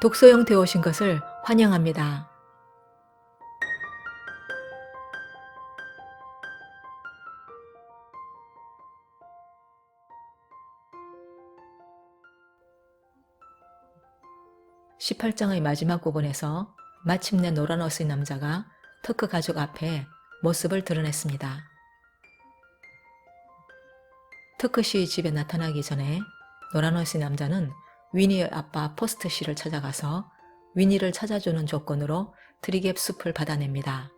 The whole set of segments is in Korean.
독서 형태에 오신 것을 환영합니다. 18장의 마지막 부분에서 마침내 노란 옷의 남자가 터크 가족 앞에 모습을 드러냈습니다. 터크 씨의 집에 나타나기 전에 노란 옷의 남자는 위니의 아빠 포스트 씨를 찾아가서 위니를 찾아주는 조건으로 트리갭 숲을 받아냅니다.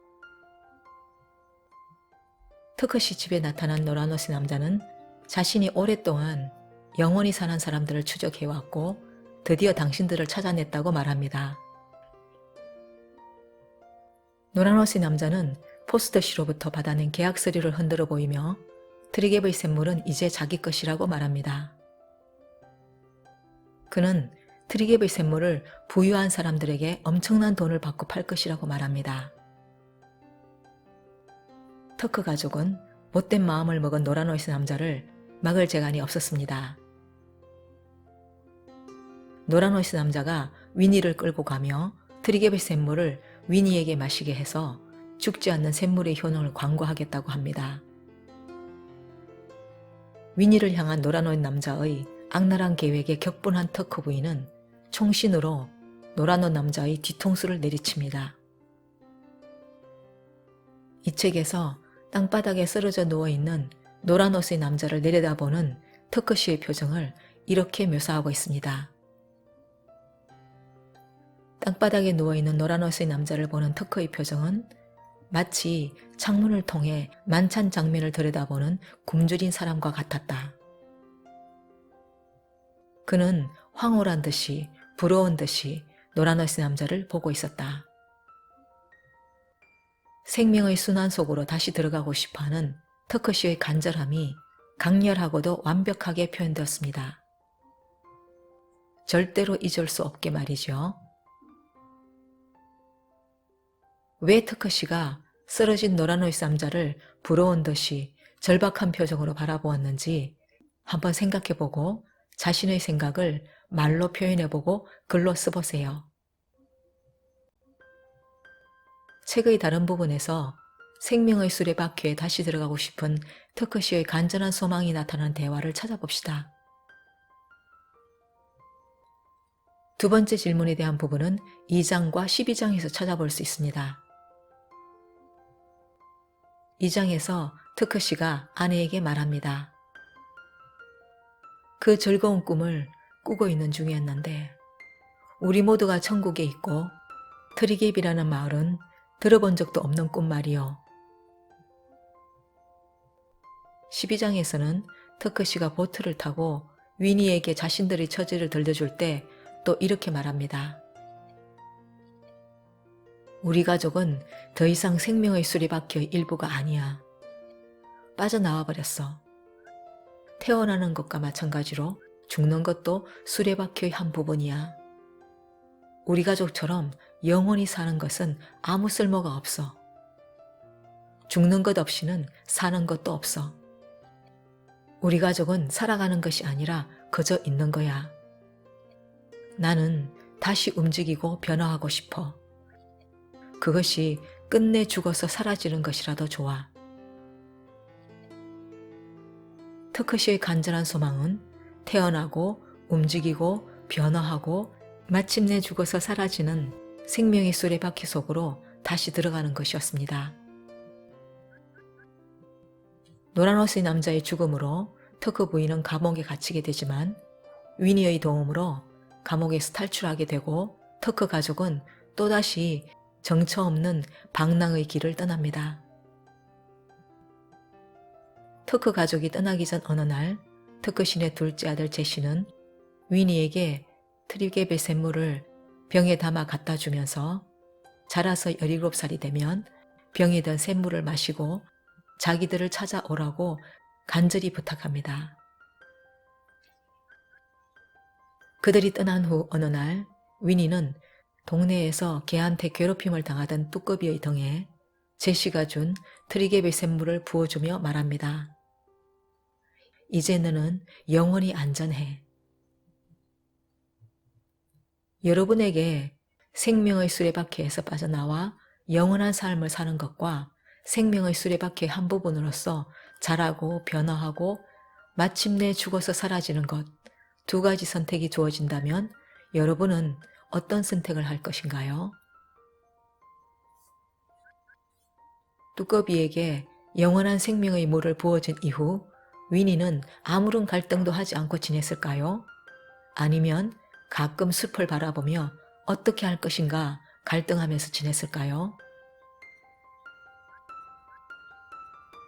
터크 씨 집에 나타난 노란 옷의 남자는 자신이 오랫동안 영원히 사는 사람들을 추적해왔고 드디어 당신들을 찾아냈다고 말합니다. 노란 옷의 남자는 포스터 씨로부터 받아낸 계약 서류를 흔들어 보이며 트리갭의 샘물은 이제 자기 것이라고 말합니다. 그는 트리갭의 샘물을 부유한 사람들에게 엄청난 돈을 받고 팔 것이라고 말합니다. 터크 가족은 못된 마음을 먹은 노란 옷의 남자를 막을 재간이 없었습니다. 노란 옷의 남자가 위니를 끌고 가며 트리갭의 샘물을 위니에게 마시게 해서 죽지 않는 샘물의 효능을 광고하겠다고 합니다. 위니를 향한 노란 옷 남자의 악랄한 계획에 격분한 터크 부인은 총신으로 노란 옷 남자의 뒤통수를 내리칩니다. 이 책에서 땅바닥에 쓰러져 누워있는 노란 옷의 남자를 내려다보는 터크 씨의 표정을 이렇게 묘사하고 있습니다. 땅바닥에 누워있는 노란 옷의 남자를 보는 터크의 표정은 마치 창문을 통해 만찬 장면을 들여다보는 굶주린 사람과 같았다. 그는 황홀한 듯이 부러운 듯이 노란 옷의 남자를 보고 있었다. 생명의 순환 속으로 다시 들어가고 싶어하는 터크 씨의 간절함이 강렬하고도 완벽하게 표현되었습니다. 절대로 잊을 수 없게 말이죠. 왜 터크 씨가 쓰러진 노란 옷의 남자를 부러운 듯이 절박한 표정으로 바라보았는지 한번 생각해보고 자신의 생각을 말로 표현해보고 글로 써보세요. 책의 다른 부분에서 생명의 수레바퀴에 다시 들어가고 싶은 터크 씨의 간절한 소망이 나타나는 대화를 찾아봅시다. 두 번째 질문에 대한 부분은 2장과 12장에서 찾아볼 수 있습니다. 2장에서 터크 씨가 아내에게 말합니다. 그 즐거운 꿈을 꾸고 있는 중이었는데 우리 모두가 천국에 있고 트리갭이라는 마을은 들어본 적도 없는 꿈 말이요. 12장에서는 터크 씨가 보트를 타고 위니에게 자신들의 처지를 들려줄 때 또 이렇게 말합니다. 우리 가족은 더 이상 생명의 수레바퀴의 일부가 아니야. 빠져나와 버렸어. 태어나는 것과 마찬가지로 죽는 것도 수레바퀴의 한 부분이야. 우리 가족처럼 영원히 사는 것은 아무 쓸모가 없어. 죽는 것 없이는 사는 것도 없어. 우리 가족은 살아가는 것이 아니라 그저 있는 거야. 나는 다시 움직이고 변화하고 싶어. 그것이 끝내 죽어서 사라지는 것이라도 좋아. 터크 씨의 간절한 소망은 태어나고 움직이고 변화하고 마침내 죽어서 사라지는 생명의 수레바퀴 속으로 다시 들어가는 것이었습니다. 노란 옷의 남자의 죽음으로 터크 부인은 감옥에 갇히게 되지만 위니의 도움으로 감옥에서 탈출하게 되고 터크 가족은 또다시 정처 없는 방랑의 길을 떠납니다. 터크 가족이 떠나기 전 어느 날 터크 신의 둘째 아들 제시는 위니에게 트리갭의 샘물을 병에 담아 갖다 주면서 자라서 17살이 되면 병에 든 샘물을 마시고 자기들을 찾아오라고 간절히 부탁합니다. 그들이 떠난 후 어느 날 위니는 동네에서 개한테 괴롭힘을 당하던 뚜꺼비의 등에 제시가 준 트리갭의 샘물을 부어주며 말합니다. 이제 너는 영원히 안전해. 여러분에게 생명의 수레바퀴에서 빠져나와 영원한 삶을 사는 것과 생명의 수레바퀴의 한 부분으로서 자라고 변화하고 마침내 죽어서 사라지는 것, 두 가지 선택이 주어진다면 여러분은 어떤 선택을 할 것인가요? 두꺼비에게 영원한 생명의 물을 부어준 이후 위니는 아무런 갈등도 하지 않고 지냈을까요? 아니면 가끔 숲을 바라보며 어떻게 할 것인가 갈등하면서 지냈을까요?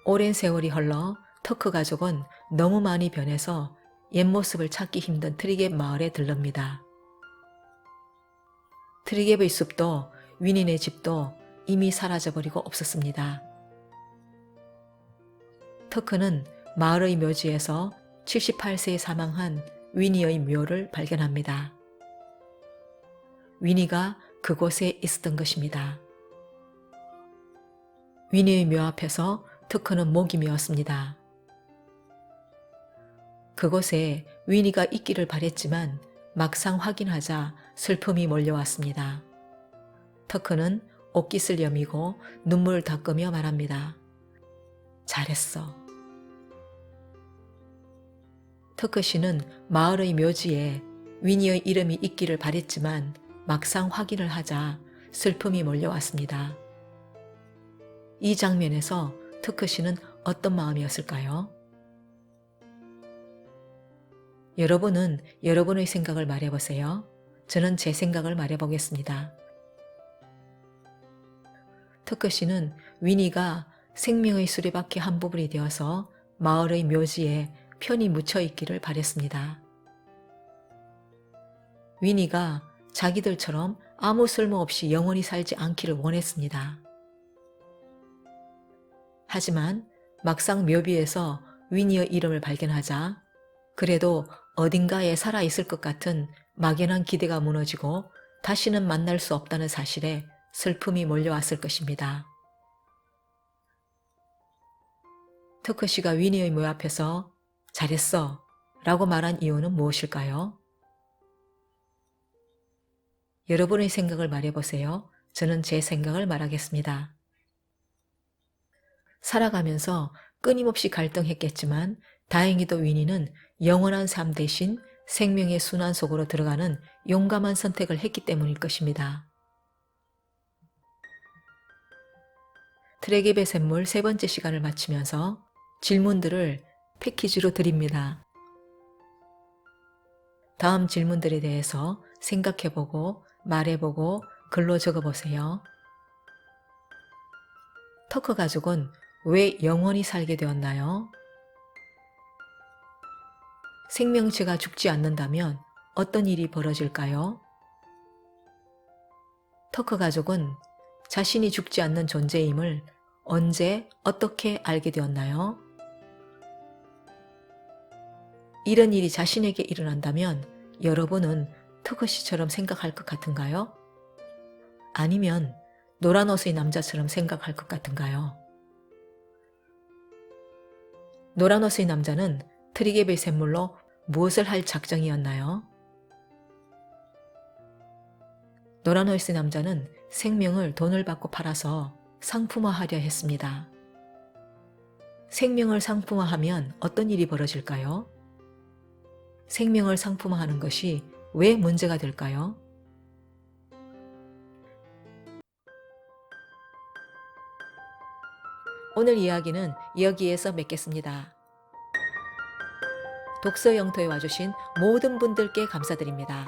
오랜 세월이 흘러 터크 가족은 너무 많이 변해서 옛 모습을 찾기 힘든 트리갭 마을에 들릅니다. 트리갭의 숲도 위닌의 집도 이미 사라져버리고 없었습니다. 터크는 마을의 묘지에서 78세에 사망한 위니의 묘를 발견합니다. 위니가 그곳에 있었던 것입니다. 위니의 묘 앞에서 터크는 목이 메었습니다. 그곳에 위니가 있기를 바랬지만 막상 확인하자 슬픔이 몰려왔습니다. 터크는 옷깃을 여미고 눈물을 닦으며 말합니다. 잘했어. 터크 씨는 마을의 묘지에 위니의 이름이 있기를 바랬지만 막상 확인을 하자 슬픔이 몰려왔습니다. 이 장면에서 터크 씨는 어떤 마음이었을까요? 여러분은 여러분의 생각을 말해보세요. 저는 제 생각을 말해보겠습니다. 터크 씨는 위니가 생명의 수레바퀴 한 부분이 되어서 마을의 묘지에 편히 묻혀 있기를 바랬습니다. 위니가 자기들처럼 아무 쓸모없이 영원히 살지 않기를 원했습니다. 하지만 막상 묘비에서 위니의 이름을 발견하자 그래도 어딘가에 살아있을 것 같은 막연한 기대가 무너지고 다시는 만날 수 없다는 사실에 슬픔이 몰려왔을 것입니다. 터크 씨가 위니의 묘 앞에서 잘했어 라고 말한 이유는 무엇일까요? 여러분의 생각을 말해보세요. 저는 제 생각을 말하겠습니다. 살아가면서 끊임없이 갈등했겠지만 다행히도 위니는 영원한 삶 대신 생명의 순환 속으로 들어가는 용감한 선택을 했기 때문일 것입니다. 트랙의 샘물 세 번째 시간을 마치면서 질문들을 패키지로 드립니다. 다음 질문들에 대해서 생각해보고 말해보고 글로 적어보세요. 터크 가족은 왜 영원히 살게 되었나요? 생명체가 죽지 않는다면 어떤 일이 벌어질까요? 터크 가족은 자신이 죽지 않는 존재임을 언제 어떻게 알게 되었나요? 이런 일이 자신에게 일어난다면 여러분은 터크 씨처럼 생각할 것 같은가요? 아니면 노란 옷의 남자처럼 생각할 것 같은가요? 노란 옷의 남자는 트리갭의 샘물로 무엇을 할 작정이었나요? 노란 옷의 남자는 생명을 돈을 받고 팔아서 상품화하려 했습니다. 생명을 상품화하면 어떤 일이 벌어질까요? 생명을 상품화하는 것이 왜 문제가 될까요? 오늘 이야기는 여기에서 맺겠습니다. 독서 영토에 와주신 모든 분들께 감사드립니다.